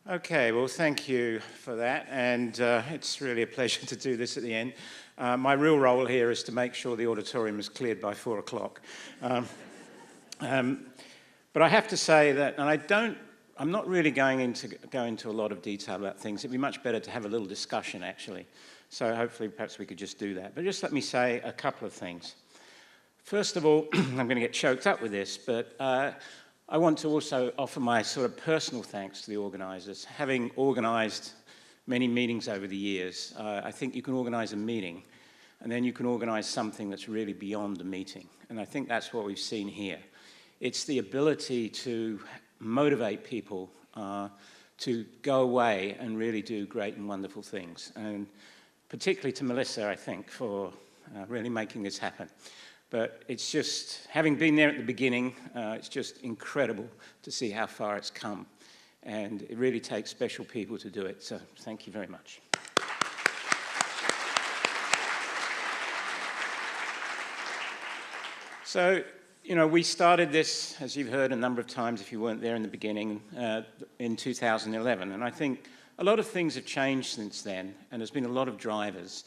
Okay, well, thank you for that, and it's really a pleasure to do this at the end. My real role here is to make sure the auditorium is cleared by 4 o'clock. But I have to say that, and I'm not really going into go into a lot of detail about things. It'd be much better to have a little discussion, actually. So hopefully, perhaps we could just do that. But just let me say a couple of things. First of all, I'm going to get choked up with this, but I want to also offer my sort of personal thanks to the organisers. Having organised many meetings over the years, I think you can organise a meeting and then you can organise something that's really beyond the meeting. And I think that's what we've seen here. It's the ability to motivate people to go away and really do great and wonderful things. And particularly to Melissa, I think, for really making this happen. But it's just, having been there at the beginning, it's just incredible to see how far it's come. And it really takes special people to do it. So thank you very much. So, you know, we started this, as you've heard a number of times if you weren't there in the beginning, in 2011. And I think a lot of things have changed since then, and there's been a lot of drivers.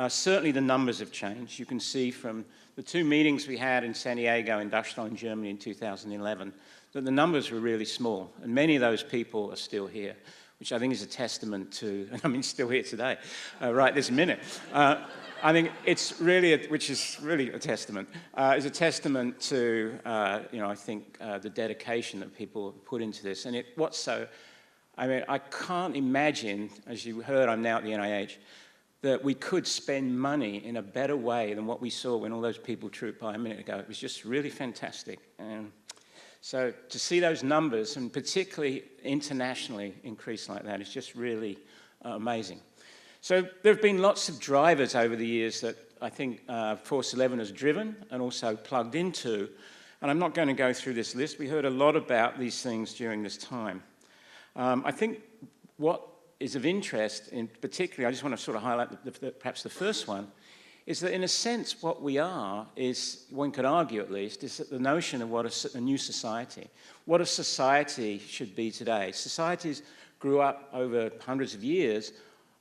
Certainly the numbers have changed. You can see from the 2 meetings we had in San Diego and Dachstein in Germany in 2011 that the numbers were really small, and many of those people are still here, which I think is a testament to, and I mean still here today, right this minute. I think it's really, which is really a testament, is a testament to, you know, I think the dedication that people put into this. And I mean, I can't imagine, as you heard, I'm now at the NIH, that we could spend money in a better way than what we saw when all those people trooped by a minute ago. It was just really fantastic. And so to see those numbers, and particularly internationally increase like that, is just really amazing. So there have been lots of drivers over the years that I think Force 11 has driven and also plugged into. And I'm not going to go through this list. We heard a lot about these things during this time. I think what is of interest, in particularly, I just want to sort of highlight perhaps the first one, is that in a sense what we are is, one could argue at least, is the notion of what a new society, what a society should be today. Societies grew up over hundreds of years,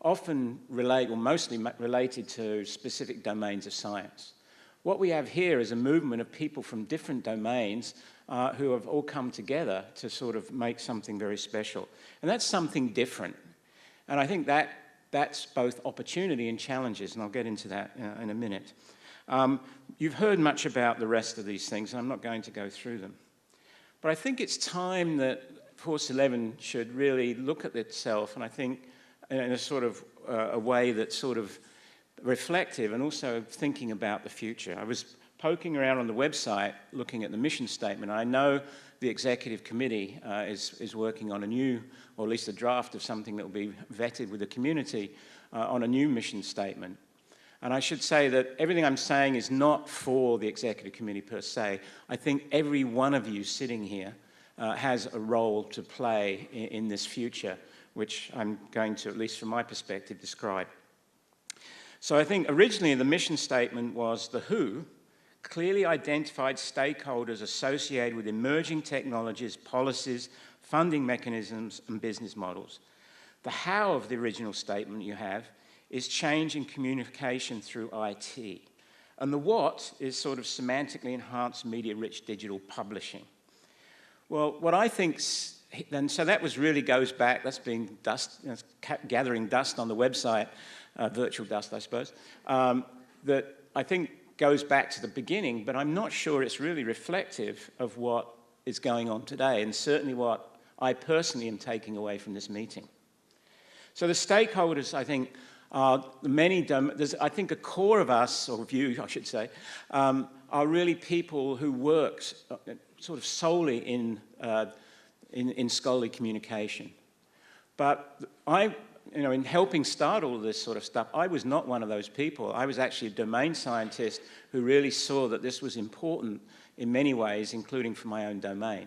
often mostly related to specific domains of science. What we have here is a movement of people from different domains who have all come together to sort of make something very special. And that's something different. And I think that's both opportunity and challenges, and I'll get into that in a minute. You've heard much about the rest of these things, and I'm not going to go through them. But I think it's time that Force 11 should really look at itself, and I think in a sort of a way that's sort of reflective and also thinking about the future. I was poking around on the website looking at the mission statement. I know the executive committee is working on a new, or at least a draft of something that will be vetted with the community on a new mission statement. And I should say that everything I'm saying is not for the executive committee per se. I think every one of you sitting here has a role to play in this future, which I'm going to, at least from my perspective, describe. So I think originally the mission statement was the WHO clearly identified stakeholders associated with emerging technologies, policies, funding mechanisms, and business models. The how of the original statement you have is change in communication through IT. And the what is sort of semantically enhanced media-rich digital publishing. Well, what I think, and so that really goes back, that's been gathering dust on the website, virtual dust, I suppose, that I think goes back to the beginning, but I'm not sure it's really reflective of what is going on today, and certainly what I personally am taking away from this meeting. So the stakeholders, I think, are I think a core of us, or of you, I should say, are really people who work sort of solely in scholarly communication. But in helping start all of this sort of stuff, I was not one of those people. I was actually a domain scientist who really saw that this was important in many ways, including for my own domain.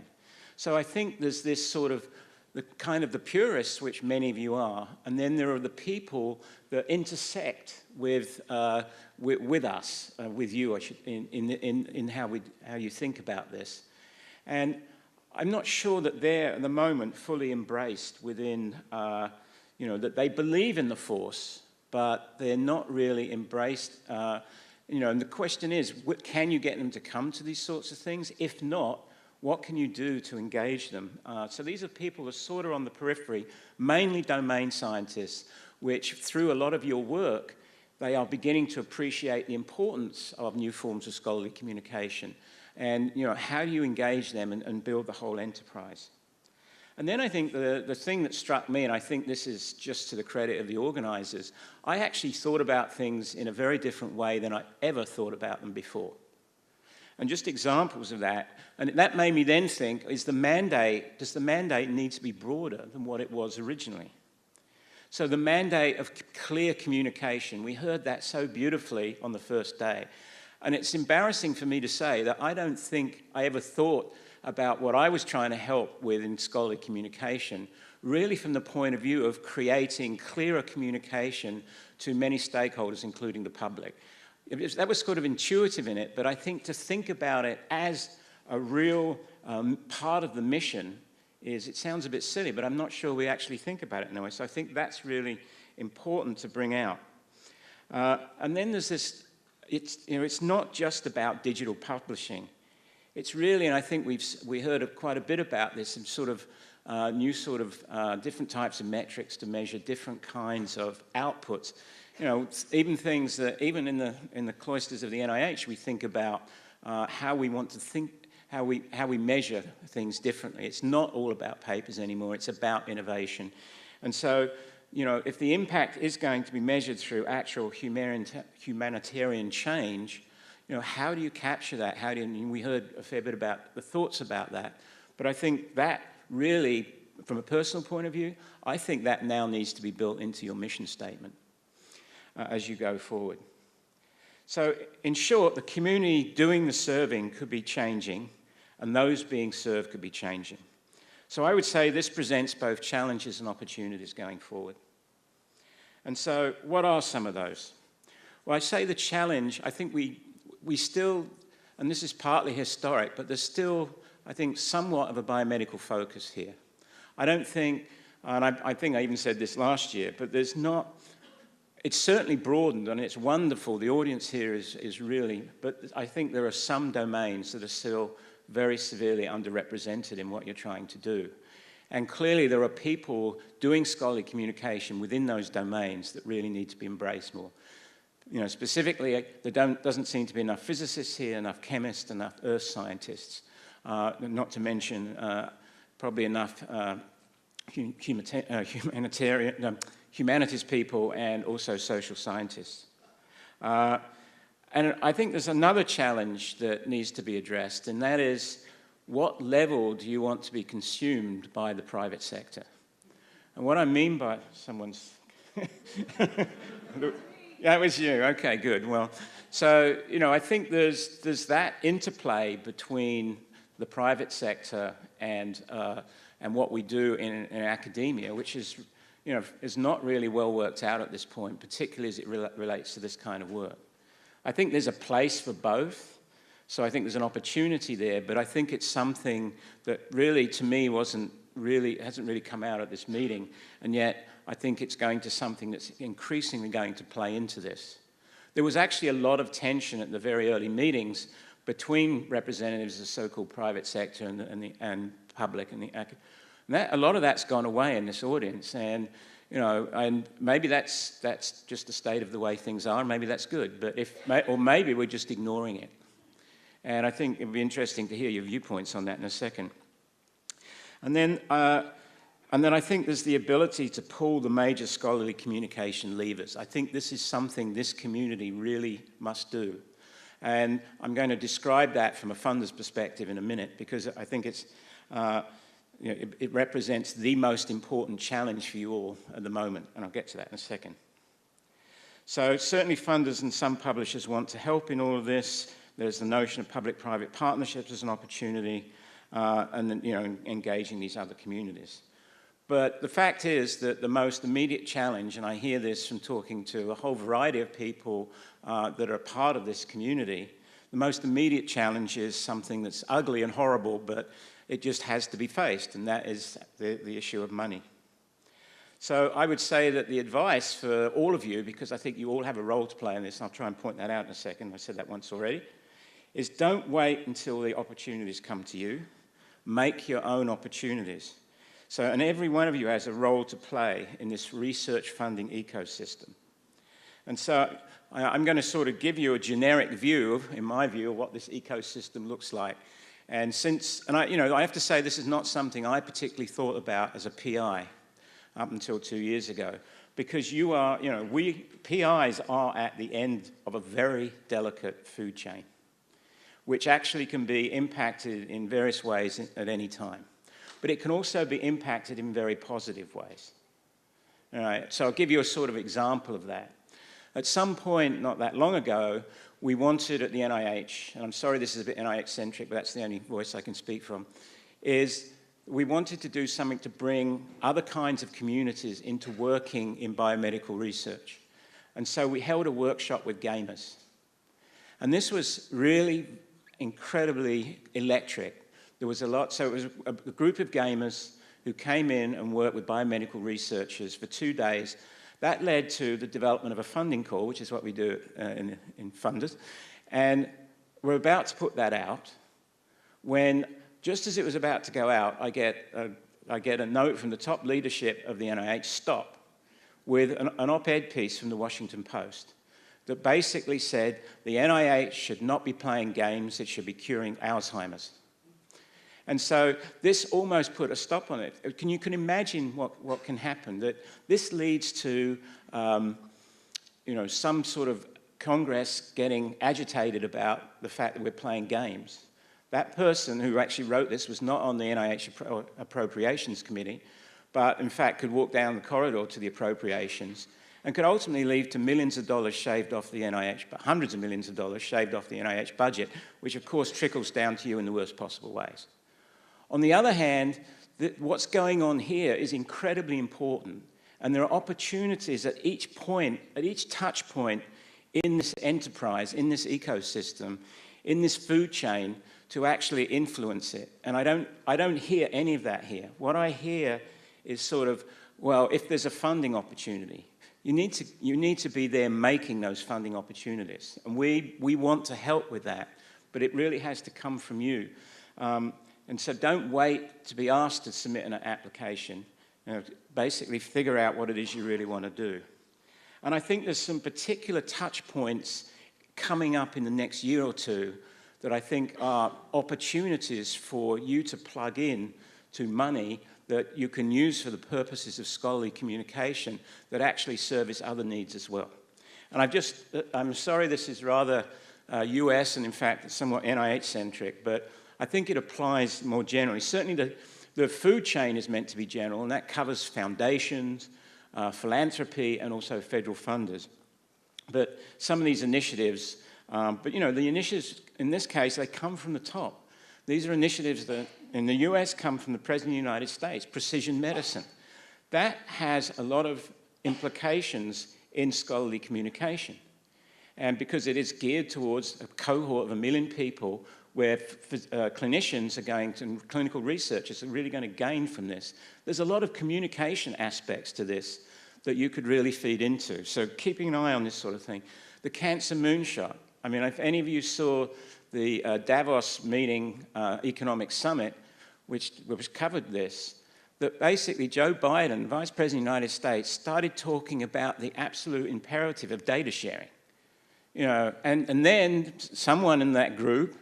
So I think there's this sort of the purists, which many of you are, and then there are the people that intersect with us, with you, in how you think about this. And I'm not sure that they're, at the moment, fully embraced within, that they believe in the force, but they're not really embraced. And the question is, can you get them to come to these sorts of things? If not, what can you do to engage them? So these are people who are sort of on the periphery, mainly domain scientists, which through a lot of your work, they are beginning to appreciate the importance of new forms of scholarly communication. And how do you engage them and build the whole enterprise? And then I think the thing that struck me, and I think this is just to the credit of the organizers, I actually thought about things in a very different way than I ever thought about them before. And just examples of that, and that made me then think, does the mandate need to be broader than what it was originally? So the mandate of clear communication, we heard that so beautifully on the first day. And it's embarrassing for me to say that I don't think I ever thought about what I was trying to help with in scholarly communication, really from the point of view of creating clearer communication to many stakeholders, including the public. That was sort of intuitive in it, but I think to think about it as a real part of the mission it sounds a bit silly, but I'm not sure we actually think about it in a way. So I think that's really important to bring out. And then there's this, it's not just about digital publishing. It's really, and I think we heard quite a bit about this, some sort of new sort of different types of metrics to measure different kinds of outputs. Even things that, even in the cloisters of the NIH, we think about how we want to think, how we measure things differently. It's not all about papers anymore, it's about innovation. And so, if the impact is going to be measured through actual humanitarian change, how do you capture that? We heard a fair bit about the thoughts about that, but I think that really, from a personal point of view, I think that now needs to be built into your mission statement as you go forward. So in short, the community doing the serving could be changing, and those being served could be changing. So I would say this presents both challenges and opportunities going forward. And so what are some of those? Well, I say the challenge, I think we still, and this is partly historic, but there's still, I think, somewhat of a biomedical focus here. I don't think, and I think I even said this last year, but there's not, it's certainly broadened and it's wonderful. The audience here is really, but I think there are some domains that are still very severely underrepresented in what you're trying to do. And clearly there are people doing scholarly communication within those domains that really need to be embraced more. Specifically, there doesn't seem to be enough physicists here, enough chemists, enough earth scientists, not to mention probably enough humanities people and also social scientists. And I think there's another challenge that needs to be addressed, and that is, what level do you want to be consumed by the private sector? And what I mean by someone's... That was you. Okay, good. Well, so, I think there's that interplay between the private sector and what we do in academia, which is, is not really well worked out at this point, particularly as it relates to this kind of work. I think there's a place for both, so I think there's an opportunity there, but I think it's something that really, to me, hasn't really come out at this meeting, and yet I think it's going to something that's increasingly going to play into this. There was actually a lot of tension at the very early meetings between representatives of the so-called private sector and public and a lot of that's gone away in this audience, and and maybe that's just the state of the way things are, and maybe that's good, but or maybe we're just ignoring it. And I think it'd be interesting to hear your viewpoints on that in a second. And then I think there's the ability to pull the major scholarly communication levers. I think this is something this community really must do. And I'm going to describe that from a funder's perspective in a minute, because I think it's, it represents the most important challenge for you all at the moment, and I'll get to that in a second. So certainly funders and some publishers want to help in all of this. There's the notion of public-private partnerships as an opportunity, and then, engaging these other communities. But the fact is that the most immediate challenge, and I hear this from talking to a whole variety of people that are part of this community, the most immediate challenge is something that's ugly and horrible, but It just has to be faced, and that is the issue of money. So I would say that the advice for all of you, because I think you all have a role to play in this, and I'll try and point that out in a second, I said that once already, is don't wait until the opportunities come to you. Make your own opportunities. So, and every one of you has a role to play in this research funding ecosystem. And so I'm going to sort of give you a generic view, in my view, of what this ecosystem looks like. And I have to say this is not something I particularly thought about as a PI up until 2 years ago, because PIs are at the end of a very delicate food chain, which actually can be impacted in various ways at any time. But it can also be impacted in very positive ways. All right, so I'll give you a sort of example of that. At some point, not that long ago, we wanted at the NIH, and I'm sorry this is a bit NIH-centric, but that's the only voice I can speak from, is we wanted to do something to bring other kinds of communities into working in biomedical research. And so we held a workshop with gamers. And this was really incredibly electric. There was a lot, so it was a group of gamers who came in and worked with biomedical researchers for 2 days. That led to the development of a funding call, which is what we do in funders. And we're about to put that out when, just as it was about to go out, I get a note from the top leadership of the NIH, stop, with an op-ed piece from the Washington Post that basically said the NIH should not be playing games, it should be curing Alzheimer's. And so this almost put a stop on it. You can imagine what can happen, that this leads to some sort of Congress getting agitated about the fact that we're playing games. That person who actually wrote this was not on the NIH Appropriations Committee, but in fact could walk down the corridor to the appropriations and could ultimately lead to millions of dollars shaved off the NIH, but hundreds of millions of dollars shaved off the NIH budget, which of course trickles down to you in the worst possible ways. On the other hand, what's going on here is incredibly important, and there are opportunities at each point, at each touch point in this enterprise, in this ecosystem, in this food chain, to actually influence it. And I don't hear any of that here. What I hear is sort of, well, if there's a funding opportunity, you need to be there making those funding opportunities. And we want to help with that, but it really has to come from you. And so don't wait to be asked to submit an application. Basically figure out what it is you really want to do. And I think there's some particular touch points coming up in the next year or two that I think are opportunities for you to plug in to money that you can use for the purposes of scholarly communication that actually service other needs as well. And I'm sorry this is rather US and in fact somewhat NIH-centric, but I think it applies more generally. Certainly the food chain is meant to be general, and that covers foundations, philanthropy, and also federal funders. But some of these initiatives, the initiatives in this case, they come from the top. These are initiatives that in the US come from the President of the United States, precision medicine. That has a lot of implications in scholarly communication. And because it is geared towards a cohort of 1 million people where clinicians are going to, and clinical researchers are really going to gain from this. There's a lot of communication aspects to this that you could really feed into. So keeping an eye on this sort of thing. The Cancer Moonshot. I mean, if any of you saw the Davos meeting, economic summit, which covered this, that basically Joe Biden, Vice President of the United States, started talking about the absolute imperative of data sharing. And then someone in that group,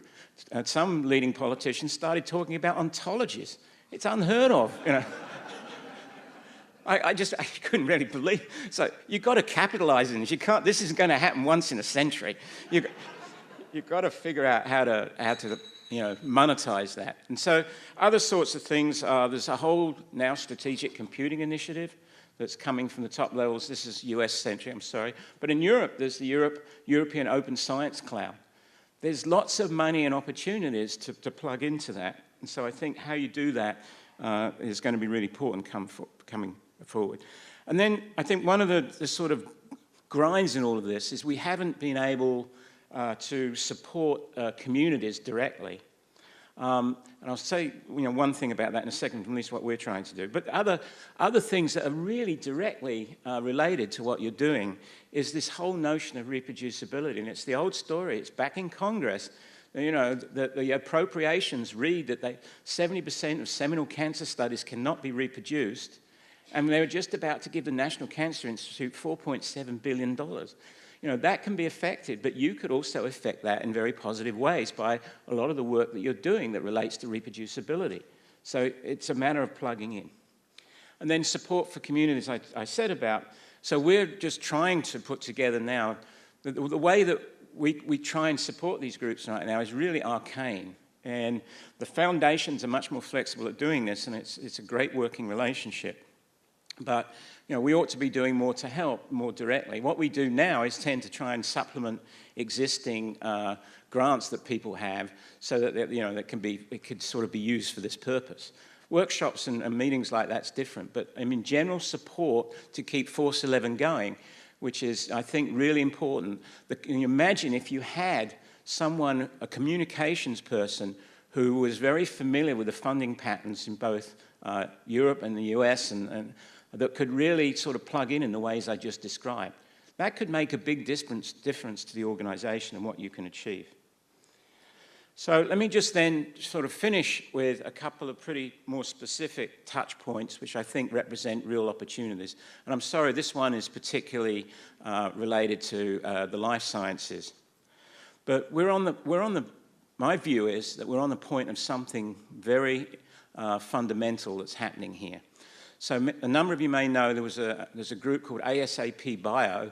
some leading politicians started talking about ontologies. It's unheard of, I couldn't really believe. So you've got to capitalize on this. You can't. This isn't going to happen once in a century. You've got to figure out how to monetize that. And so other sorts of things there's a whole now strategic computing initiative that's coming from the top levels. This is US-centric, I'm sorry. But in Europe, there's the European Open Science Cloud. There's lots of money and opportunities to plug into that. And so I think how you do that is going to be really important coming forward. And then I think one of the sort of grinds in all of this is we haven't been able to support communities directly. And I'll say one thing about that in a second, at least what we're trying to do. But other things that are really directly related to what you're doing is this whole notion of reproducibility. And it's the old story. It's back in Congress. The appropriations read that 70% of seminal cancer studies cannot be reproduced. And they were just about to give the National Cancer Institute $4.7 billion. That can be affected, but you could also affect that in very positive ways by a lot of the work that you're doing that relates to reproducibility. So it's a matter of plugging in. And then support for communities I said about. So we're just trying to put together now, the way that we try and support these groups right now is really arcane. And the foundations are much more flexible at doing this, and it's a great working relationship. But we ought to be doing more to help more directly. What we do now is tend to try and supplement existing grants that people have, so that it could sort of be used for this purpose. Workshops and meetings like that's different, but I mean general support to keep Force 11 going, which is I think really important. Can you imagine if you had someone, a communications person, who was very familiar with the funding patterns in both Europe and the US and that could really sort of plug in the ways I just described. That could make a big difference to the organization and what you can achieve. So let me just then sort of finish with a couple of pretty more specific touch points, which I think represent real opportunities. And I'm sorry, this one is particularly related to the life sciences. But my view is that we're on the point of something very fundamental that's happening here. So a number of you may know there's a group called ASAP Bio,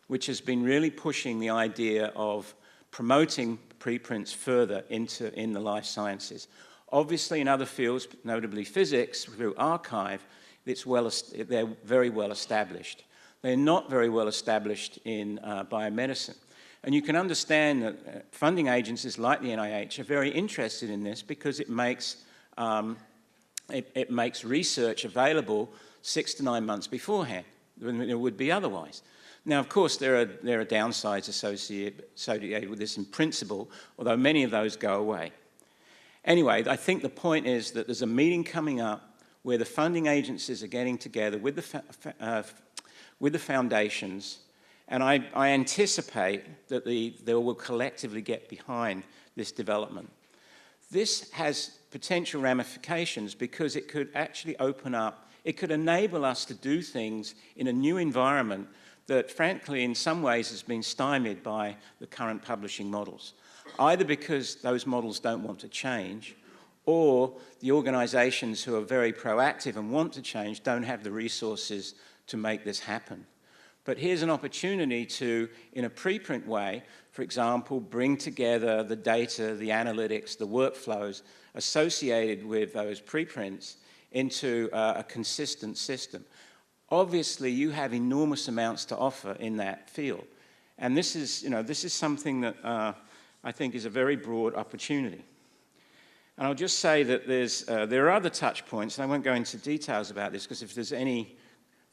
which has been really pushing the idea of promoting preprints further in the life sciences. Obviously in other fields, notably physics, through arXiv, they're very well established. They're not very well established in biomedicine. And you can understand that funding agencies like the NIH are very interested in this because it makes research available 6 to 9 months beforehand than it would be otherwise. Now, of course, there are downsides associated with this in principle, although many of those go away. Anyway, I think the point is that there's a meeting coming up where the funding agencies are getting together with the foundations, and I anticipate that they will collectively get behind this development. This has potential ramifications because it could actually open up, it could enable us to do things in a new environment that, frankly, in some ways has been stymied by the current publishing models, either because those models don't want to change, or the organizations who are very proactive and want to change don't have the resources to make this happen. But here's an opportunity to, in a preprint way, for example, bring together the data, the analytics, the workflows associated with those preprints into a consistent system. Obviously, you have enormous amounts to offer in that field. And this is something that I think is a very broad opportunity. And I'll just say that there are other touch points, and I won't go into details about this, because if there's any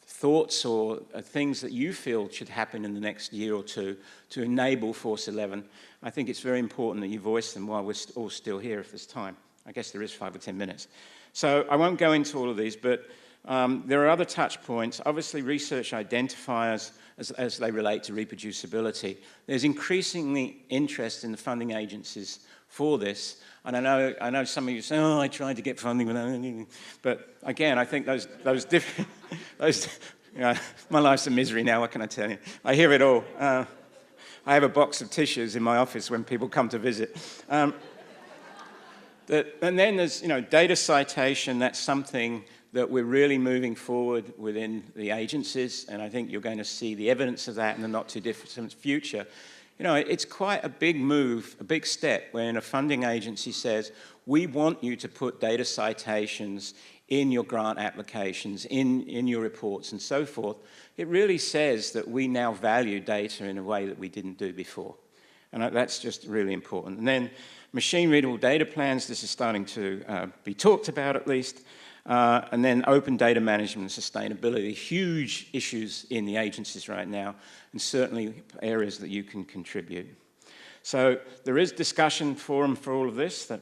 thoughts or things that you feel should happen in the next year or two to enable Force 11, I think it's very important that you voice them while we're all still here if there's time. I guess there is 5 or 10 minutes. So I won't go into all of these, but there are other touch points. Obviously, research identifiers as they relate to reproducibility. There's increasingly interest in the funding agencies for this. And I know some of you say, oh, I tried to get funding without anything. But again, I think those different, my life's a misery now, what can I tell you? I hear it all. I have a box of tissues in my office when people come to visit. And then there's, data citation. That's something that we're really moving forward within the agencies, and I think you're going to see the evidence of that in the not too distant future. It's quite a big move, a big step when a funding agency says, we want you to put data citations in your grant applications, in your reports and so forth. It really says that we now value data in a way that we didn't do before. And that's just really important. And then machine-readable data plans, this is starting to be talked about at least. And then open data management and sustainability, huge issues in the agencies right now, and certainly areas that you can contribute. So there is discussion forum for all of this that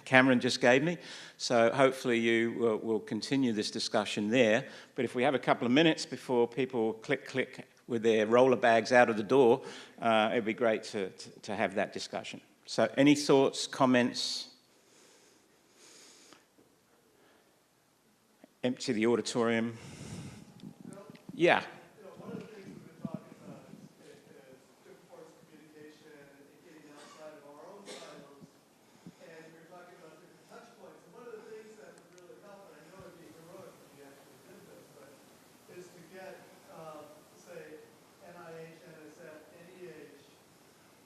Cameron just gave me. So hopefully you will continue this discussion there. But if we have a couple of minutes before people click with their roller bags out of the door, it'd be great to have that discussion. So any thoughts, comments? Empty the auditorium. Yeah. One of the things we've been talking about is different forms of communication and getting outside of our own silos. And we're talking about different touch points. And one of the things that would really help, and I know it'd be heroic if you actually did this, but is to get, say, NIH, NSF, NEH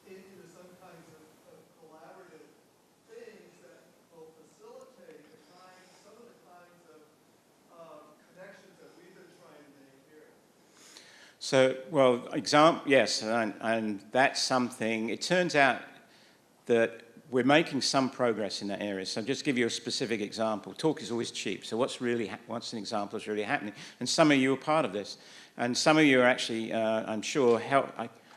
into some kinds of collaborative things that will facilitate some of the kinds of connections that we've been trying to make here. So, well, yes, and that's something, it turns out that we're making some progress in that area. So I'll just give you a specific example. Talk is always cheap, so what's an example that's really happening? And some of you are part of this, and some of you are actually, I'm sure,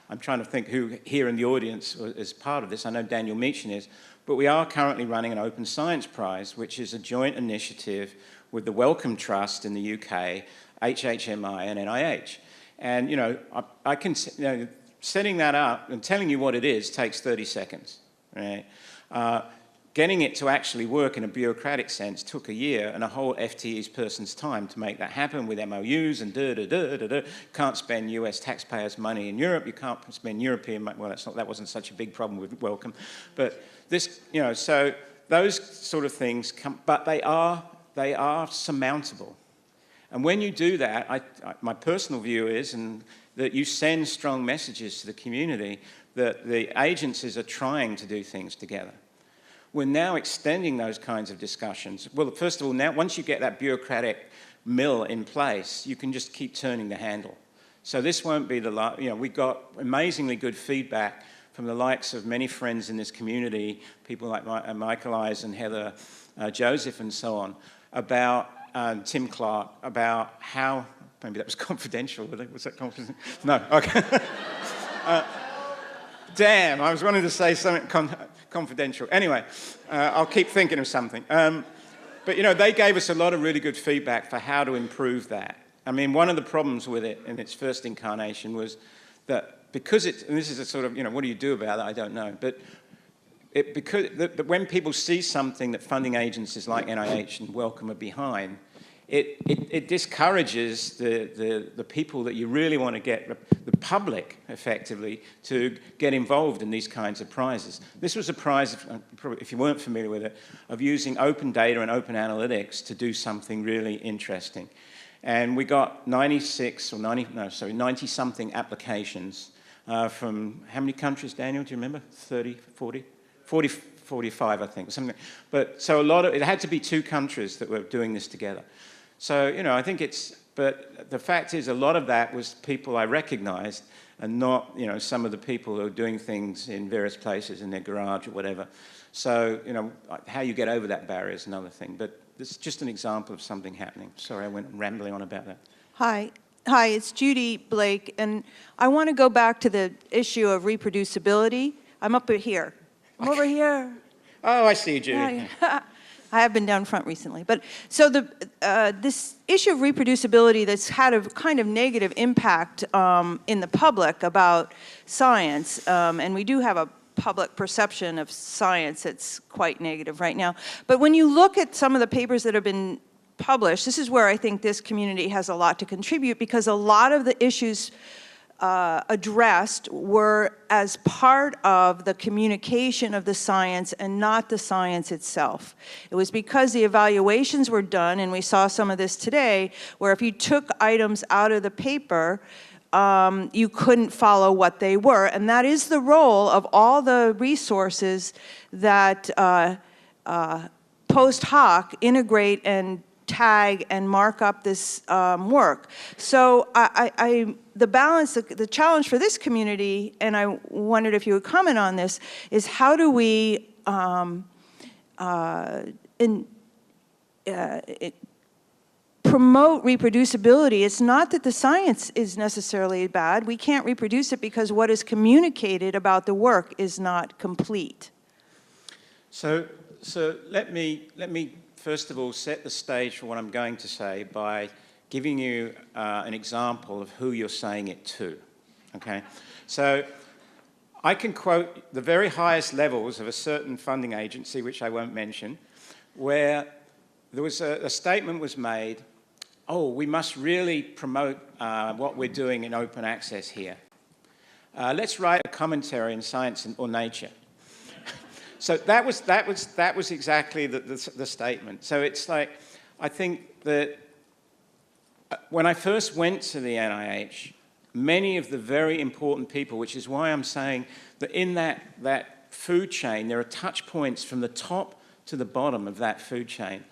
I'm trying to think who here in the audience is part of this. I know Daniel Meachin is, but we are currently running an Open Science Prize, which is a joint initiative with the Wellcome Trust in the UK, HHMI and NIH. And, you know, I can, setting that up and telling you what it is takes 30 seconds, right? Getting it to actually work in a bureaucratic sense took a year and a whole FTE's person's time to make that happen with MOUs and Can't spend US taxpayers' money in Europe. You can't spend European money. Well, that wasn't such a big problem with Wellcome. But this, you know, so those sort of things come, but they are surmountable. And when you do that, my personal view is that you send strong messages to the community that the agencies are trying to do things together. We're now extending those kinds of discussions. Well, first of all, now once you get that bureaucratic mill in place, you can just keep turning the handle. So this won't be we got amazingly good feedback from the likes of many friends in this community, people like Michael Eyes and Heather Joseph and so on, about Tim Clark, about how, maybe that was confidential, was that confidential? No, okay. Damn, I was wanting to say something confidential. Anyway, I'll keep thinking of something. But, you know, they gave us a lot of really good feedback for how to improve that. I mean, one of the problems with it in its first incarnation was that because and this is a sort of, you know, what do you do about it? I don't know. But when people see something that funding agencies like NIH and Wellcome are behind, it discourages the people that you really want to get, the public, effectively, to get involved in these kinds of prizes. This was a prize, if you weren't familiar with it, of using open data and open analytics to do something really interesting. And we got 90-something applications from how many countries, Daniel, do you remember? 30, 40? 45, I think, something. But so it had to be 2 countries that were doing this together. So, you know, I think but the fact is a lot of that was people I recognized and not, you know, some of the people who are doing things in various places in their garage or whatever. So, you know, how you get over that barrier is another thing. But this is just an example of something happening. Sorry, I went rambling on about that. Hi, it's Judy Blake, and I want to go back to the issue of reproducibility. I'm up here. I'm over here. Oh, I see you, Judy. I have been down front recently. But so this issue of reproducibility that's had a kind of negative impact in the public about science, and we do have a public perception of science that's quite negative right now. But when you look at some of the papers that have been published, this is where I think this community has a lot to contribute, because a lot of the issues addressed were as part of the communication of the science and not the science itself. It was because the evaluations were done, and we saw some of this today, where if you took items out of the paper, you couldn't follow what they were. And that is the role of all the resources that post hoc integrate and tag and mark up this work. So the balance, the challenge for this community, and I wondered if you would comment on this, is how do we promote reproducibility, it's not that the science is necessarily bad. We can't reproduce it because what is communicated about the work is not complete. So let me first of all set the stage for what I'm going to say by giving you an example of who you're saying it to, okay? So I can quote the very highest levels of a certain funding agency, which I won't mention, where there was a statement was made, oh, we must really promote what we're doing in open access here. Let's write a commentary in Science or Nature. So that was exactly the statement. So it's like, I think that when I first went to the NIH, many of the very important people, which is why I'm saying that in that food chain, there are touch points from the top to the bottom of that food chain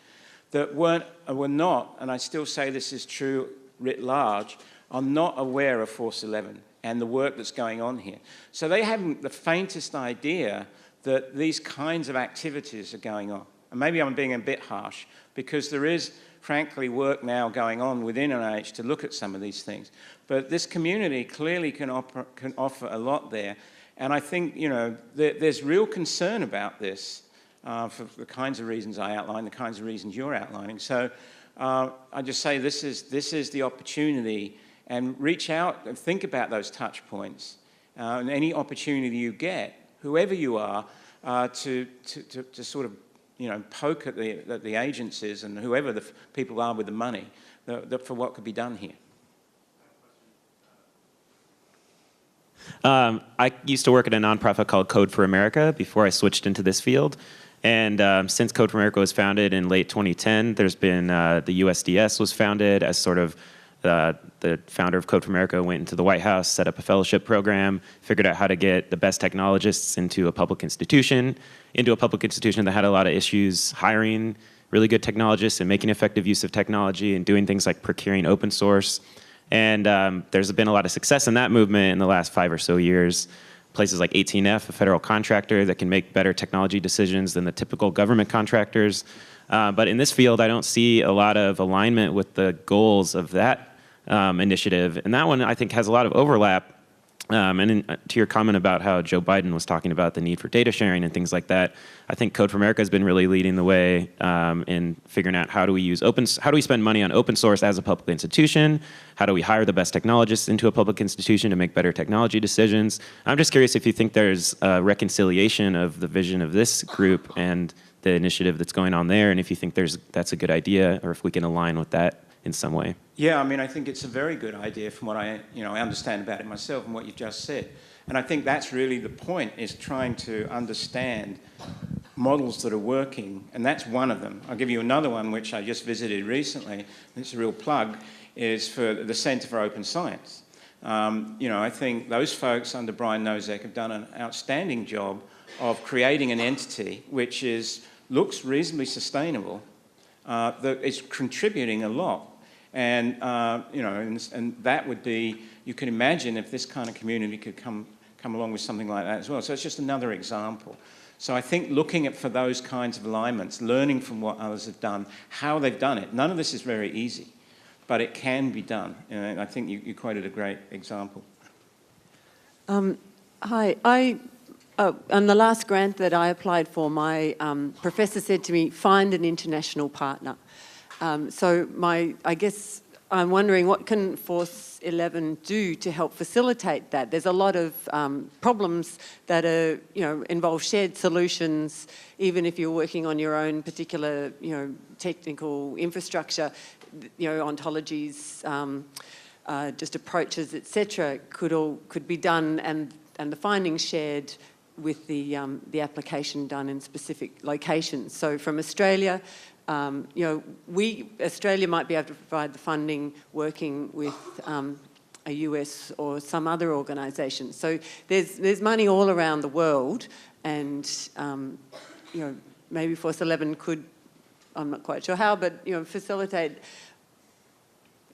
that were not, and I still say this is true writ large, are not aware of Force 11 and the work that's going on here. So they haven't the faintest idea that these kinds of activities are going on. And maybe I'm being a bit harsh, because there is, frankly, work now going on within NIH to look at some of these things. But this community clearly can offer a lot there. And I think, you know, there's real concern about this for the kinds of reasons I outlined, the kinds of reasons you're outlining. So I just say this is the opportunity, and reach out and think about those touch points. And any opportunity you get, whoever you are, to sort of, you know, poke at the agencies and whoever the people are with the money for what could be done here. I used to work at a nonprofit called Code for America before I switched into this field. And since Code for America was founded in late 2010, there's been the USDS was founded as sort of the founder of Code for America went into the White House, set up a fellowship program, figured out how to get the best technologists into a public institution that had a lot of issues hiring really good technologists and making effective use of technology and doing things like procuring open source. And there's been a lot of success in that movement in the last 5 or so years. Places like 18F, a federal contractor that can make better technology decisions than the typical government contractors. But in this field, I don't see a lot of alignment with the goals of that initiative. And that one, I think, has a lot of overlap. To your comment about how Joe Biden was talking about the need for data sharing and things like that, I think Code for America has been really leading the way in figuring out how do we spend money on open source as a public institution? How do we hire the best technologists into a public institution to make better technology decisions? I'm just curious if you think there's a reconciliation of the vision of this group and the initiative that's going on there, and if you think that's a good idea, or if we can align with that in some way. Yeah, I mean, I think it's a very good idea from what I understand about it myself and what you've just said. And I think that's really the point, is trying to understand models that are working, and that's one of them. I'll give you another one, which I just visited recently, and it's a real plug, is for the Center for Open Science. I think those folks under Brian Nosek have done an outstanding job of creating an entity which looks reasonably sustainable, that is contributing a lot. And, and that would be, you can imagine if this kind of community could come along with something like that as well. So it's just another example. So I think looking for those kinds of alignments, learning from what others have done, how they've done it. None of this is very easy, but it can be done. And I think you quoted a great example. Hi. On the last grant that I applied for, my professor said to me, find an international partner. I guess I'm wondering, what can Force 11 do to help facilitate that? There's a lot of problems that are, involve shared solutions. Even if you're working on your own particular, technical infrastructure, ontologies, just approaches, etc., could be done, and the findings shared with the application done in specific locations. So from Australia, Australia might be able to provide the funding working with a US or some other organisation. So there's money all around the world, and maybe Force 11 could, I'm not quite sure how, but facilitate.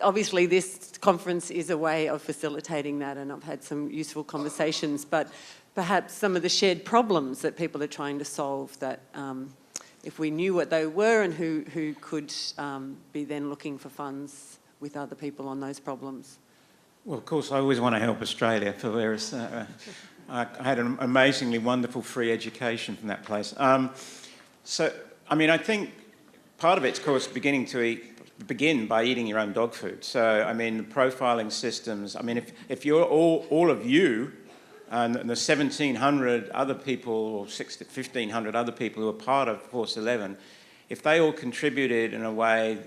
Obviously, this conference is a way of facilitating that, and I've had some useful conversations, but perhaps some of the shared problems that people are trying to solve that if we knew what they were and who could be then looking for funds with other people on those problems. Well, of course, I always want to help Australia for various. I had an amazingly wonderful free education from that place. So, I mean, I think part of it's, of course, begin by eating your own dog food. So, I mean, the profiling systems. I mean, if you're all of you, and the 1,700 other people, or 1,500 other people who are part of Force 11, if they all contributed in a way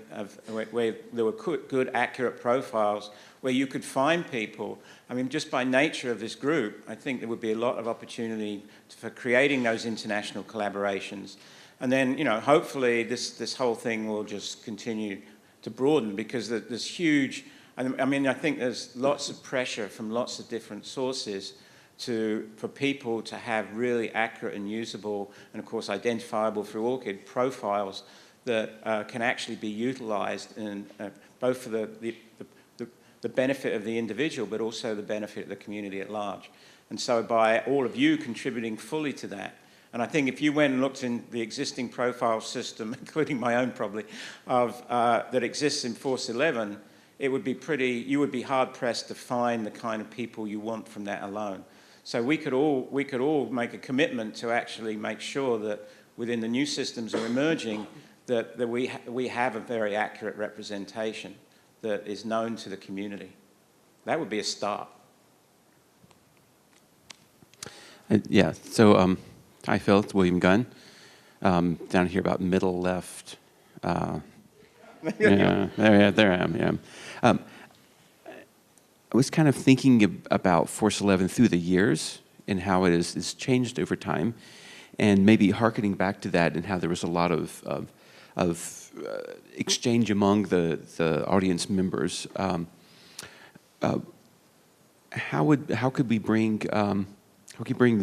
where there were good, accurate profiles, where you could find people, I mean, just by nature of this group, I think there would be a lot of opportunity for creating those international collaborations. And then, you know, hopefully this whole thing will just continue to broaden, because there's huge, I mean, I think there's lots of pressure from lots of different sources for people to have really accurate and usable, and of course identifiable through ORCID profiles that can actually be utilised in both for the benefit of the individual, but also the benefit of the community at large. And so by all of you contributing fully to that, and I think if you went and looked in the existing profile system, including my own probably, that exists in Force 11, you would be hard pressed to find the kind of people you want from that alone. So we could all make a commitment to actually make sure that within the new systems that are emerging, that we have a very accurate representation that is known to the community. That would be a start. Yeah, so hi Phil, it's William Gunn. Down here about middle left. Yeah, there I am, yeah. I was kind of thinking about Force 11 through the years and how it is changed over time, and maybe hearkening back to that and how there was a lot of exchange among the audience members. How could we bring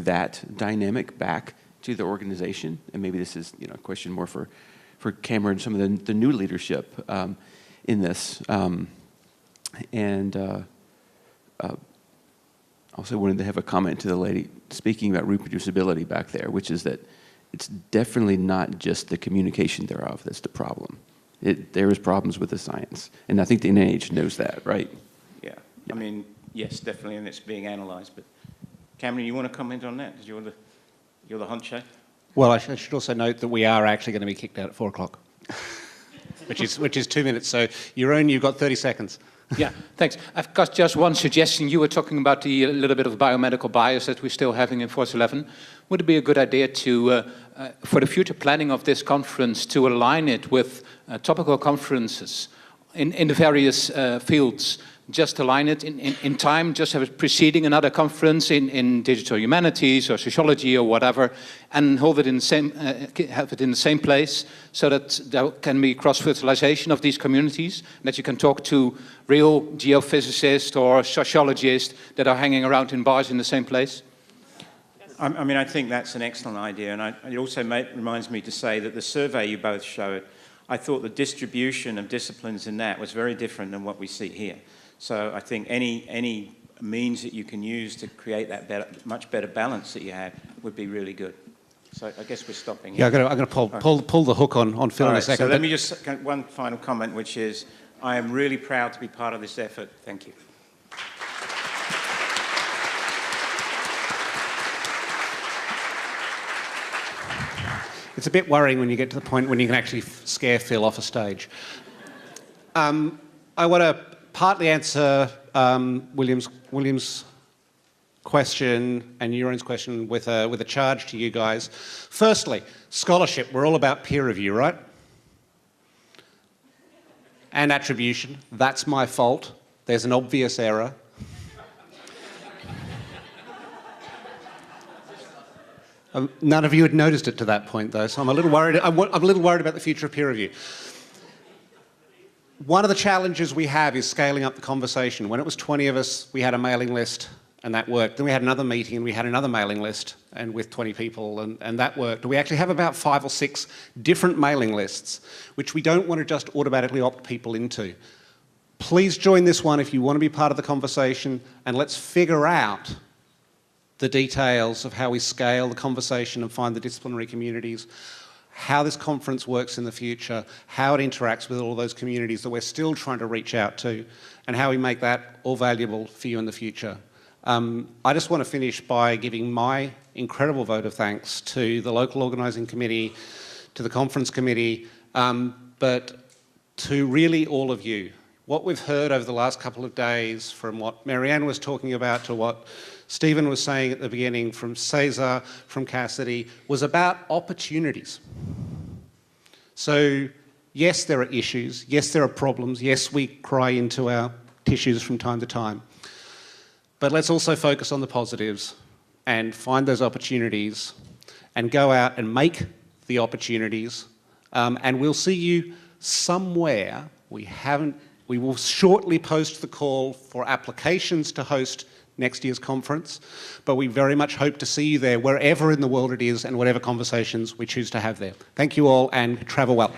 that dynamic back to the organization? And maybe this is, you know, a question more for Cameron, some of the new leadership in this. Also wanted to have a comment to the lady speaking about reproducibility back there, which is that it's definitely not just the communication thereof that's the problem. There is problems with the science, and I think the NIH knows that, right? Yeah, I mean, yes, definitely, and it's being analysed. But Cameron, you want to comment on that? Because you're the honcho. Well, I should also note that we are actually going to be kicked out at 4 o'clock, which is 2 minutes. So you've got 30 seconds. Yeah, thanks. I've got just one suggestion. You were talking about the little bit of biomedical bias that we're still having in Force 11. Would it be a good idea to, for the future planning of this conference, to align it with topical conferences in the various fields? Just align it in time, just have it preceding another conference in digital humanities or sociology or whatever, and hold it in the same, have it in the same place, so that there can be cross-fertilization of these communities, that you can talk to real geophysicists or sociologists that are hanging around in bars in the same place. I mean, I think that's an excellent idea, and it also reminds me to say that the survey you both showed, I thought the distribution of disciplines in that was very different than what we see here. So I think any means that you can use to create that much better balance that you have would be really good. So I guess we're stopping here. Yeah, I'm going to pull the hook on Phil in a second. So let me just, one final comment, which is, I am really proud to be part of this effort. Thank you. It's a bit worrying when you get to the point when you can actually scare Phil off a stage. I want to partly answer William's question and Jeroen's question with a charge to you guys. Firstly, scholarship. We're all about peer review, right? And attribution. That's my fault. There's an obvious error. None of you had noticed it to that point, though, so I'm a little worried. I'm a little worried about the future of peer review. One of the challenges we have is scaling up the conversation. When it was 20 of us, we had a mailing list, and that worked. Then we had another meeting, and we had another mailing list, and with 20 people, and that worked. We actually have about 5 or 6 different mailing lists, which we don't want to just automatically opt people into. Please join this one if you want to be part of the conversation, and let's figure out the details of how we scale the conversation and find the disciplinary communities, how this conference works in the future, how it interacts with all those communities that we're still trying to reach out to, and how we make that all valuable for you in the future. I just want to finish by giving my incredible vote of thanks to the local organising committee, to the conference committee, but to really all of you. What we've heard over the last couple of days, from what Marianne was talking about to what Stephen was saying at the beginning, from Cesar, from Cassidy, was about opportunities. So yes, there are issues, yes, there are problems, yes, we cry into our tissues from time to time, but let's also focus on the positives and find those opportunities and go out and make the opportunities, and we'll see you somewhere. We will shortly post the call for applications to host next year's conference, but we very much hope to see you there wherever in the world it is and whatever conversations we choose to have there. Thank you all and travel well.